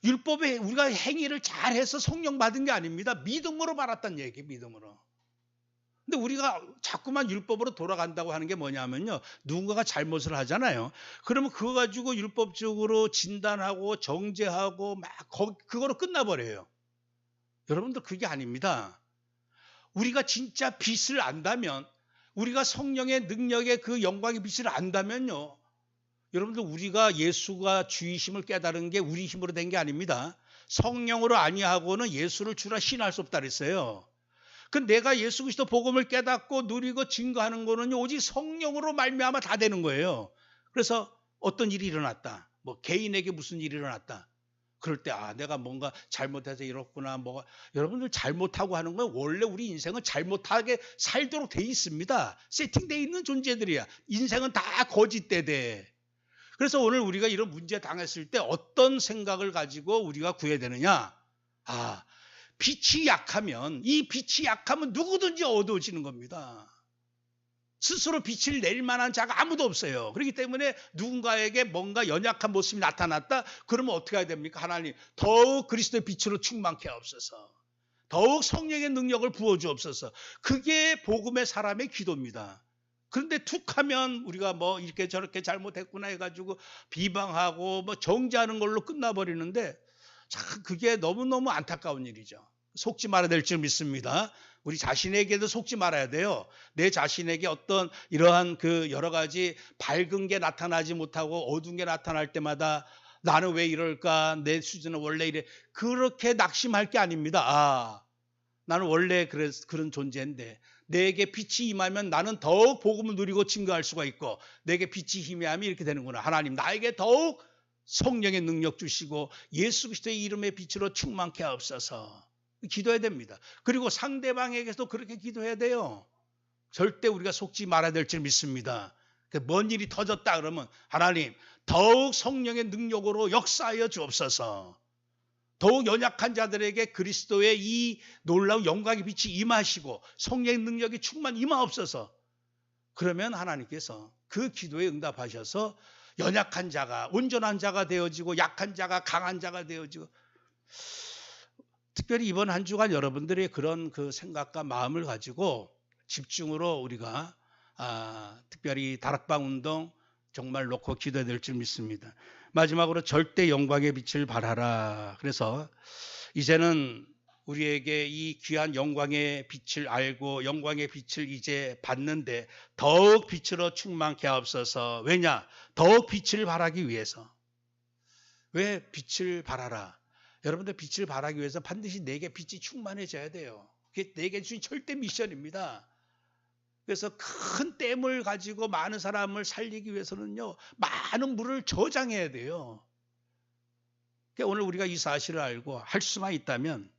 Speaker 1: 율법에 우리가 행위를 잘해서 성령 받은 게 아닙니다. 믿음으로 받았다는 얘기예요. 믿음으로. 근데 우리가 자꾸만 율법으로 돌아간다고 하는 게 뭐냐면요. 누군가가 잘못을 하잖아요. 그러면 그거 가지고 율법적으로 진단하고 정죄하고 막 그거로 끝나버려요. 여러분들 그게 아닙니다. 우리가 진짜 빛을 안다면, 우리가 성령의 능력의 그 영광의 빛을 안다면요. 여러분들 우리가 예수가 주이심을 깨달은 게 우리 힘으로 된 게 아닙니다. 성령으로 아니하고는 예수를 주라 신할 수 없다 그랬어요. 그 내가 예수 그리스도 복음을 깨닫고 누리고 증거하는 거는 오직 성령으로 말미암아 다 되는 거예요. 그래서 어떤 일이 일어났다. 뭐 개인에게 무슨 일이 일어났다. 그럴 때 내가 뭔가 잘못해서 이렇구나. 여러분들 잘못하고 하는 건 원래 우리 인생은 잘못하게 살도록 돼 있습니다. 세팅되어 있는 존재들이야. 인생은 다 거짓되대. 그래서 오늘 우리가 이런 문제 당했을 때 어떤 생각을 가지고 우리가 구해야 되느냐? 빛이 약하면, 이 빛이 약하면 누구든지 어두워지는 겁니다. 스스로 빛을 낼 만한 자가 아무도 없어요. 그렇기 때문에 누군가에게 뭔가 연약한 모습이 나타났다? 그러면 어떻게 해야 됩니까? 하나님, 더욱 그리스도의 빛으로 충만케 하옵소서. 더욱 성령의 능력을 부어주옵소서. 그게 복음의 사람의 기도입니다. 그런데 툭 하면 우리가 뭐 이렇게 저렇게 잘못했구나 해가지고 비방하고 뭐 정죄하는 걸로 끝나버리는데 참 그게 너무너무 안타까운 일이죠. 속지 말아야 될 줄 믿습니다. 우리 자신에게도 속지 말아야 돼요. 내 자신에게 어떤 이러한 그 여러 가지 밝은 게 나타나지 못하고 어두운 게 나타날 때마다 나는 왜 이럴까? 내 수준은 원래 이래. 그렇게 낙심할 게 아닙니다. 나는 원래 그런 존재인데 내게 빛이 임하면 나는 더욱 복음을 누리고 증거할 수가 있고 내게 빛이 희미하면 이렇게 되는구나. 하나님 나에게 더욱 성령의 능력 주시고 예수 그리스도의 이름의 빛으로 충만케 하옵소서. 기도해야 됩니다. 그리고 상대방에게도 그렇게 기도해야 돼요. 절대 우리가 속지 말아야 될 줄 믿습니다. 뭔 일이 터졌다 그러면 하나님 더욱 성령의 능력으로 역사하여 주옵소서. 더욱 연약한 자들에게 그리스도의 이 놀라운 영광의 빛이 임하시고 성령의 능력이 충만 임하옵소서. 그러면 하나님께서 그 기도에 응답하셔서 연약한 자가 온전한 자가 되어지고 약한 자가 강한 자가 되어지고 특별히 이번 한 주간 여러분들의 그런 그 생각과 마음을 가지고 집중으로 우리가 특별히 다락방 운동 정말 놓고 기도해야 될 줄 믿습니다. 마지막으로 절대 영광의 빛을 발하라. 그래서 이제는 우리에게 이 귀한 영광의 빛을 알고 영광의 빛을 이제 받는데 더욱 빛으로 충만케 하옵소서. 왜냐? 더욱 빛을 발하기 위해서. 왜 빛을 발하라? 여러분들 빛을 발하기 위해서 반드시 내게 빛이 충만해져야 돼요. 그게 내게 주신 절대 미션입니다. 그래서 큰 댐을 가지고 많은 사람을 살리기 위해서는요. 많은 물을 저장해야 돼요. 그러니까 오늘 우리가 이 사실을 알고 할 수만 있다면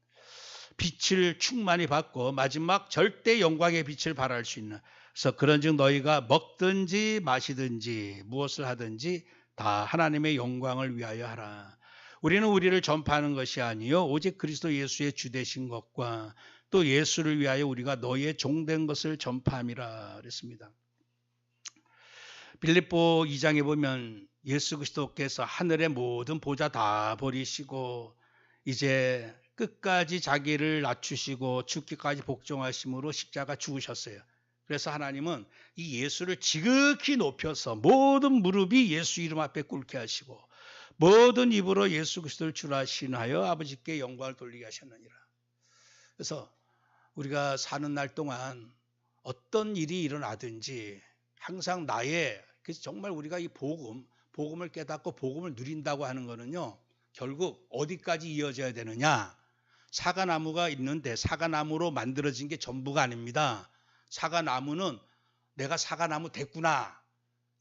Speaker 1: 빛을 충만히 받고 마지막 절대 영광의 빛을 발할 수 있는 그래서 그런즉 너희가 먹든지 마시든지 무엇을 하든지 다 하나님의 영광을 위하여 하라. 우리는 우리를 전파하는 것이 아니요 오직 그리스도 예수의 주되신 것과 또 예수를 위하여 우리가 너희의 종된 것을 전파함이라 그랬습니다. 빌립보 2장에 보면 예수 그리스도께서 하늘의 모든 보좌 다 버리시고 이제 끝까지 자기를 낮추시고 죽기까지 복종하심으로 십자가 죽으셨어요. 그래서 하나님은 이 예수를 지극히 높여서 모든 무릎이 예수 이름 앞에 꿇게 하시고 모든 입으로 예수 그리스도를 주라 신하여 아버지께 영광을 돌리게 하셨느니라. 그래서 우리가 사는 날 동안 어떤 일이 일어나든지 항상 그래서 정말 우리가 이 복음을 깨닫고 복음을 누린다고 하는 거는요. 결국 어디까지 이어져야 되느냐. 사과나무가 있는데 사과나무로 만들어진 게 전부가 아닙니다. 사과나무는 내가 사과나무 됐구나.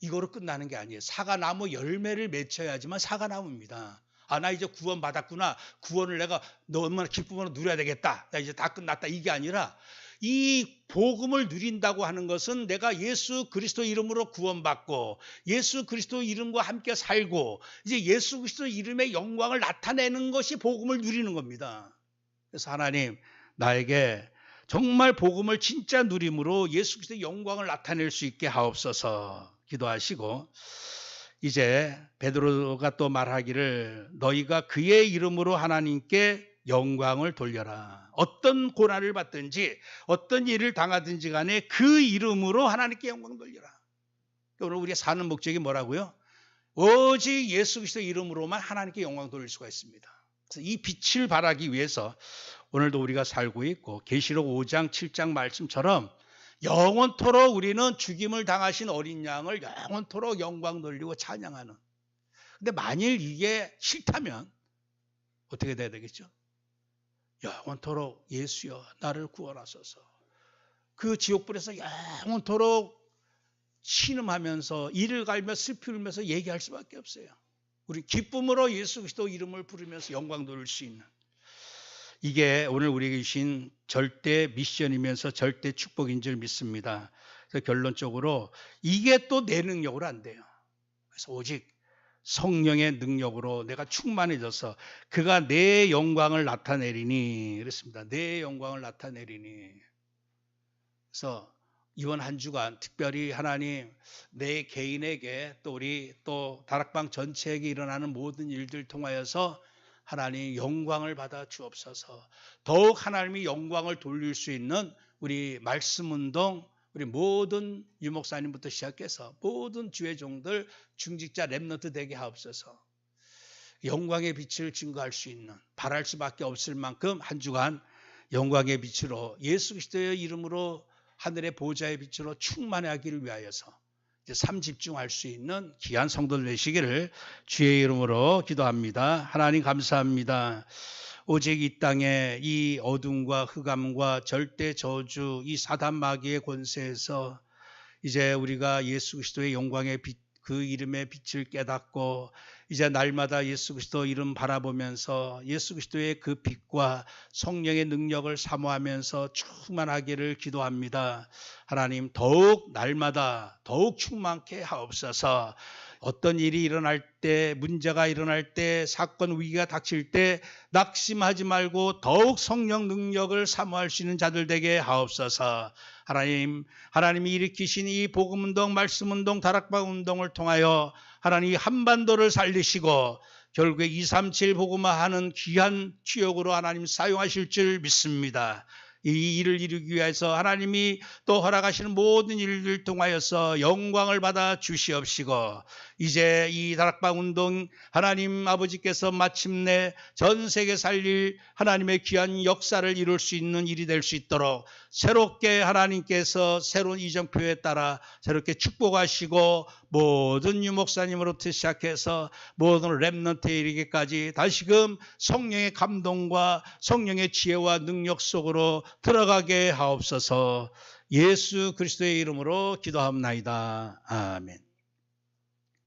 Speaker 1: 이거로 끝나는 게 아니에요. 사과나무 열매를 맺혀야지만 사과나무입니다. 나 이제 구원 받았구나. 구원을 내가 얼마나 기쁨으로 누려야 되겠다. 나 이제 다 끝났다. 이게 아니라 이 복음을 누린다고 하는 것은 내가 예수 그리스도 이름으로 구원받고 예수 그리스도 이름과 함께 살고 이제 예수 그리스도 이름의 영광을 나타내는 것이 복음을 누리는 겁니다. 그래서 하나님, 나에게 정말 복음을 진짜 누림으로 예수 그리스도의 영광을 나타낼 수 있게 하옵소서 기도하시고, 이제 베드로가 또 말하기를 너희가 그의 이름으로 하나님께 영광을 돌려라. 어떤 고난을 받든지 어떤 일을 당하든지 간에 그 이름으로 하나님께 영광 돌려라. 오늘 우리가 사는 목적이 뭐라고요? 오직 예수 그리스도 이름으로만 하나님께 영광 돌릴 수가 있습니다. 그래서 이 빛을 발하기 위해서 오늘도 우리가 살고 있고, 계시록 5장 7장 말씀처럼 영원토록 우리는 죽임을 당하신 어린 양을 영원토록 영광 돌리고 찬양하는. 근데 만일 이게 싫다면 어떻게 돼야 되겠죠? 영원토록 예수여 나를 구원하소서. 그 지옥불에서 영원토록 신음하면서 이를 갈며 슬피 울면서 얘기할 수밖에 없어요. 우리 기쁨으로 예수 그리스도 이름을 부르면서 영광 돌릴 수 있는, 이게 오늘 우리에게 주신 절대 미션이면서 절대 축복인 줄 믿습니다. 그래서 결론적으로 이게 또 내 능력으로 안 돼요. 그래서 오직 성령의 능력으로 내가 충만해져서 그가 내 영광을 나타내리니, 그렇습니다. 내 영광을 나타내리니. 그래서 이번 한 주간 특별히 하나님, 내 개인에게 또 우리 또 다락방 전체에게 일어나는 모든 일들 통하여서 하나님 영광을 받아 주옵소서. 더욱 하나님이 영광을 돌릴 수 있는 우리 말씀운동, 우리 모든 유목사님부터 시작해서 모든 주의 종들, 중직자 렘넌트 되게 하옵소서. 영광의 빛을 증거할 수 있는, 바랄 수밖에 없을 만큼 한 주간 영광의 빛으로 예수 그리스도의 이름으로 하늘의 보좌의 빛으로 충만하기를 위하여서 이제 삶 집중할 수 있는 귀한 성도들 되시기를 주의 이름으로 기도합니다. 하나님 감사합니다. 오직 이 땅에 이 어둠과 흑암과 절대 저주, 이 사단 마귀의 권세에서 이제 우리가 예수 그리스도의 영광의 빛, 그 이름의 빛을 깨닫고 이제 날마다 예수 그리스도 이름 바라보면서 예수 그리스도의 그 빛과 성령의 능력을 사모하면서 충만하기를 기도합니다. 하나님, 더욱 날마다 더욱 충만케 하옵소서. 어떤 일이 일어날 때, 문제가 일어날 때, 사건 위기가 닥칠 때 낙심하지 말고 더욱 성령 능력을 사모할 수 있는 자들 되게 하옵소서. 하나님, 하나님이 일으키신 이 복음운동, 말씀운동, 다락방 운동을 통하여 하나님이 한반도를 살리시고 결국에 237 복음화하는 귀한 취역으로 하나님 사용하실 줄 믿습니다. 이 일을 이루기 위해서 하나님이 또 허락하시는 모든 일을 통하여서 영광을 받아 주시옵시고, 이제 이 다락방 운동 하나님 아버지께서 마침내 전 세계 살릴 하나님의 귀한 역사를 이룰 수 있는 일이 될 수 있도록 새롭게 하나님께서 새로운 이정표에 따라 새롭게 축복하시고, 모든 유목사님으로부터 시작해서 모든 렘넌트에 이르기까지 다시금 성령의 감동과 성령의 지혜와 능력 속으로 들어가게 하옵소서. 예수 그리스도의 이름으로 기도합나이다. 아멘.